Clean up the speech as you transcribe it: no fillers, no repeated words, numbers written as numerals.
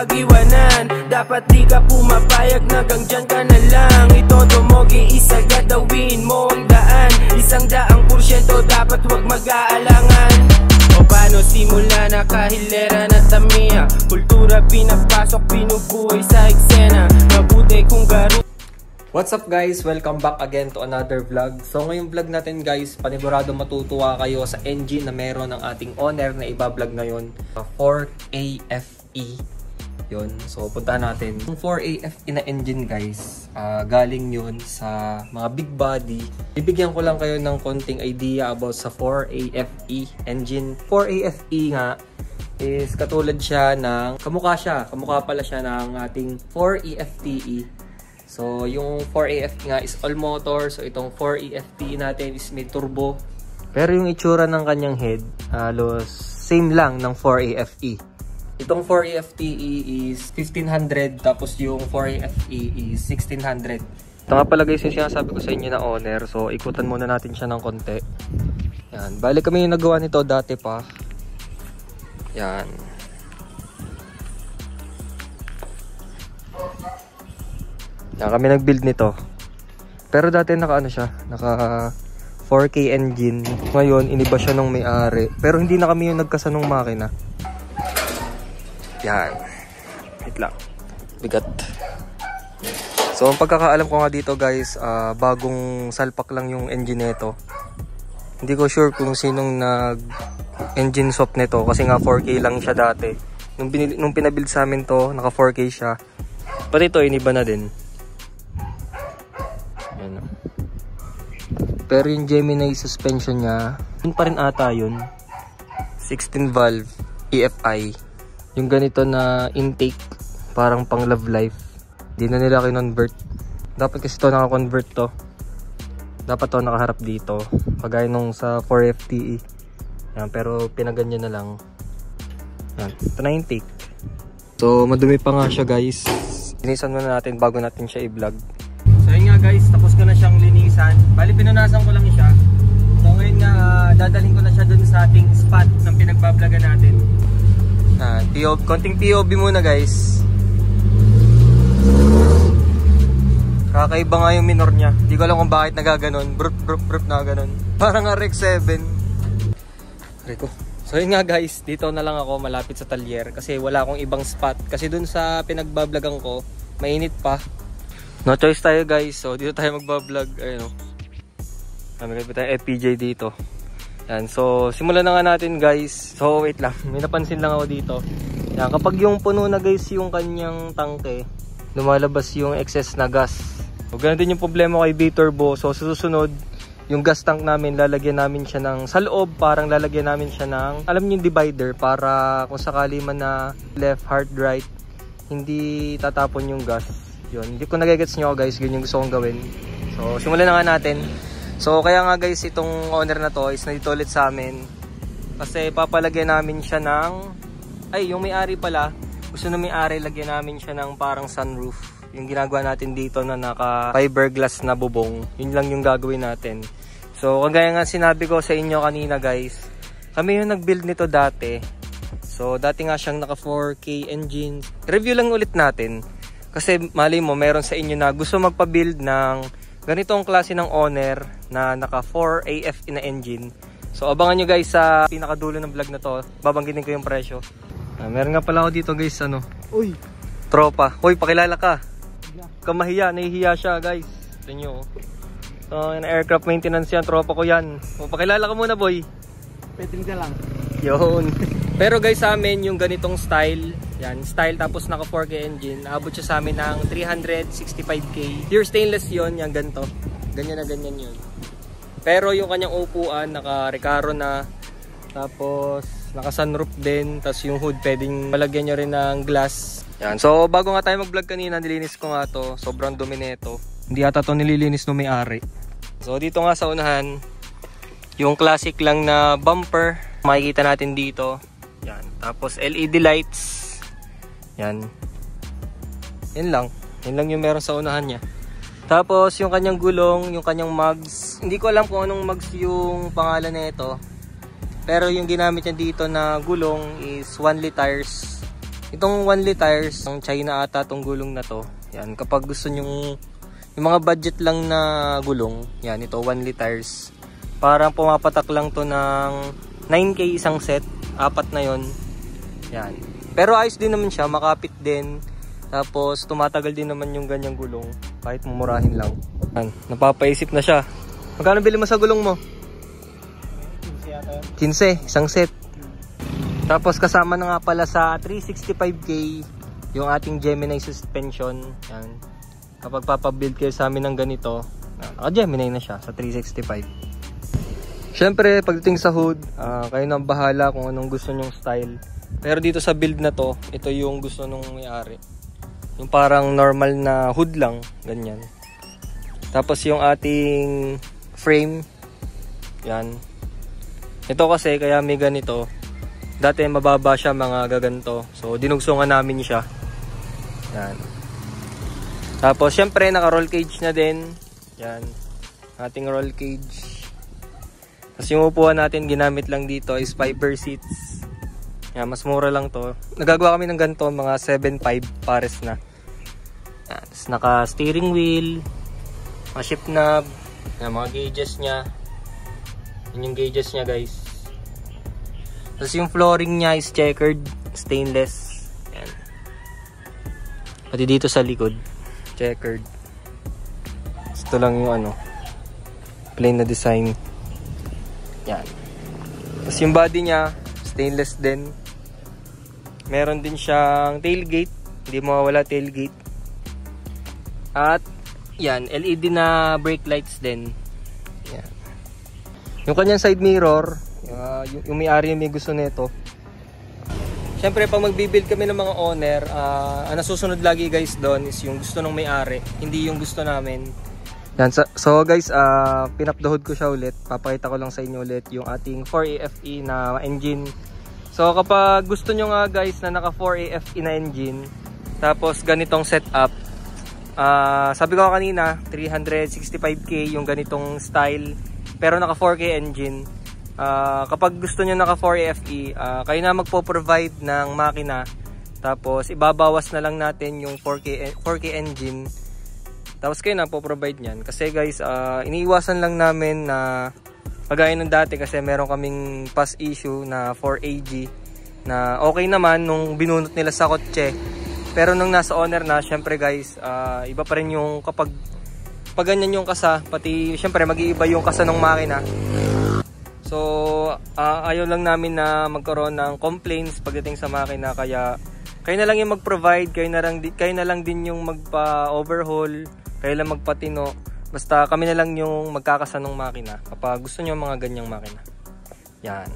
mag-iwanan. Dapat di ka pumapayag na gangdyan ka na lang. Itodo mo, giisa gadawin mo ang daan. 100% dapat wag mag-aalangan. O paano simula na kahilera na tamiya? Kultura pinapasok, binubuhay sa eksena. Mabuti kung garo. What's up guys? Welcome back again to another vlog. So ngayong vlog natin guys, panigurado matutuwa kayo sa engine na meron ng ating owner na iba-vlog ngayon. 4AFE yun. So puntahan natin. Yung 4AFE na engine guys, galing yun sa mga big body. Bibigyan ko lang kayo ng konting idea about sa 4AFE engine. 4AFE nga is katulad siya ng, kamukha pala siya ng ating 4EFTE. So, yung 4AFE nga is all motor. So, itong 4EFTE natin is may turbo. Pero yung itsura ng kanyang head, halos same lang ng 4AFE. Itong 4EFTE is 1500, tapos yung 4AFE is 1600. Ito nga pala guys yung sinasabi ko sa inyo na owner. So, ikutan muna natin siya ng konti. Yan. Bali kami yung nagawa nito dati pa. Yan. Yan, kami nag-build nito. Pero dati naka 4K engine. Ngayon, iniba siya ng may-ari. Pero hindi na kami yung nagkasanong makina. Yan. Wait lang. Bigat. So, ang pagkakaalam ko nga dito guys, bagong salpak lang yung engine nito. Hindi ko sure kung sinong nag-engine swap nito. Kasi nga 4K lang siya dati. Nung pinabuild sa amin to, naka 4K siya. Pati ito, iniba na din. Pero yung Gemini suspension niya, yun pa rin ata yun. 16 valve EFI. Yung ganito na intake, parang pang love life. Di na nila kinonvert. Dapat kasi to naka-convert to. Dapat to nakaharap dito. Kagaya nung sa 4FTE. Yan, pero pinaganyan na lang. Yan, ito na intake. So madumi pa nga siya guys. Linisan muna natin bago natin siya i-vlog. So yun nga guys, tapos ko na siyang linisan. Bali pinunasan ko lang siya. So ngayon nga, dadalhin ko na siya dun sa ating spot ng pinagbablagan natin. Konting POV muna guys. Kakaiba nga yung minor niya. Hindi ko alam kung bakit nagaganon. Brup na ganon. Parang RX-7. Rico. So yun nga guys, dito na lang ako malapit sa talyer. Kasi wala akong ibang spot. Kasi dun sa pinagbablagan ko, mainit pa. No choice tayo guys, so dito tayo magbablog. Ayun o, may tayo FPJ dito. Yan, so simulan na nga natin guys. So wait lang, may napansin lang ako dito. Yan, kapag yung puno na guys yung kanyang tangke, lumalabas yung excess na gas. So ganun din yung problema kay B-Turbo. So susunod, yung gas tank namin, lalagyan namin siya ng, sa loob parang lalagyan namin siya ng, alam niyo yung divider, para kung sakali man na left, hard, right, hindi tatapon yung gas. Yun, hindi ko nagigets nyo guys, yun yung gusto kong gawin. So, simulan na nga natin. So, kaya nga guys, itong owner na to is nandito ulit sa amin. Kasi papalagyan namin siya ng, yung may-ari pala, gusto na may-ari, lagyan namin siya ng parang sunroof. Yung ginagawa natin dito na naka fiberglass na bubong, yun lang yung gagawin natin. So, kagaya nga sinabi ko sa inyo kanina guys, kami yung nag-build nito dati. So, dati nga siyang naka 4K engine. Review lang ulit natin. Kasi mali mo, meron sa inyo na gusto magpa-build ng ganitong klase ng owner na naka 4AFE na engine. So abangan nyo guys sa pinakadulo ng vlog na to. Babanggitin ko yung presyo. Meron nga pala ako dito guys, Uy! Tropa. Uy, pakilala ka. Kamahiya, nahihiya siya guys. Ito nyo. So, aircraft maintenance yan, tropa ko yan. O, pakilala ka muna boy. Pwede ka lang. Yun. Pero guys sa amin, yung ganitong style, yan, style tapos naka 4K engine, abot siya sa amin ng 365k. Pure stainless yun, yung ganito. Ganyan na ganyan yun. Pero yung kanyang upuan, naka Recaro na. Tapos, naka sunroof din. Tapos yung hood, pwedeng malagyan nyo rin ng glass. Yan, so bago nga tayo mag-vlog kanina, nilinis ko nga to. Sobrang dumi nito. Hindi ata to nililinis no may-ari. So dito nga sa unahan, yung classic lang na bumper, makikita natin dito. Yan. Tapos LED lights. Yan. Yan lang. Yan lang yung meron sa unahan niya. Tapos yung kanyang gulong, yung kanyang mugs. Hindi ko alam kung anong mugs yung pangalan nito. Pero yung ginamit niya dito na gulong is 1 liters. Itong 1 liters, ang China ata tong gulong na to. Yan, kapag gusto nyo yung mga budget lang na gulong, yan, ito 1 liters. Parang pumapatak lang to ng 9K isang set, 4 na yon. Yan. Pero ayos din naman siya, makapit din. Tapos tumatagal din naman yung ganyang gulong, kahit mumurahin lang. Yan, napapaisip na siya. Magkano bili mo sa gulong mo? 15 yata. 15, isang set. Tapos kasama na nga pala sa 365K yung ating Gemini suspension. Yan. Kapag papabuild kayo sa amin ng ganito, Gemini na siya sa 365. Syempre pagdating sa hood, kayo nang bahala kung anong gusto nyong style. Pero dito sa build na to, ito yung gusto nung may-ari. Yung parang normal na hood lang, ganyan. Tapos yung ating frame, yan. Ito kasi kaya may ganito. Dati mababa siya, mga gaganto. So dinugsungan namin siya. Yan. Tapos syempre naka roll cage na din. Yan. Ating roll cage. Tapos yung upuan natin ginamit lang dito is fiber seats. Yan, mas mura lang to. Nagagawa kami ng ganito, mga 7.5 pares na. Yan. Tapos naka steering wheel, mga shift knob, yan, mga gauges nya. Yan yung gauges nya, guys. Tapos yung flooring niya is checkered, stainless. Yan. Pati dito sa likod, checkered. Ito lang yung ano, plain na design. Yan. Tapos yung body niya, stainless din. Meron din siyang tailgate, hindi mawawala tailgate. At yan, LED na brake lights din. Yan. Yung kanyang side mirror, yung may-ari may gusto nito. Siyempre pag magbibuild kami ng mga owner, ang nasusunod lagi guys doon is yung gusto ng may-ari, hindi yung gusto namin. Yan, so guys, pinapdahod ko siya ulit. Papakita ko lang sa inyo ulit yung ating 4AFE na engine. So kapag gusto nyo nga guys na naka 4AFE na engine, tapos ganitong setup, sabi ko kanina 365K yung ganitong style, pero naka 4K engine. Kapag gusto nyo naka 4AFE, kayo na magpo-provide ng makina. Tapos ibabawas na lang natin yung 4K engine. Tapos kayo na po-provide nyan. Kasi guys, iniiwasan lang namin na kagaya ng dati, kasi meron kaming past issue na 4AG na okay naman nung binunot nila sa kotse. Pero nung nasa owner na, syempre guys, iba pa rin yung kapag ganyan yung kasa, pati syempre mag-iiba yung kasa ng makina. So, ayaw lang namin na magkaroon ng complaints pagdating sa makina, kaya kayo na lang yung mag-provide, kayo na lang din yung magpa-overhaul, kayo lang magpatino. Basta kami na lang yung magkakasa ng makina kapag gusto nyo mga ganyang makina. Yan.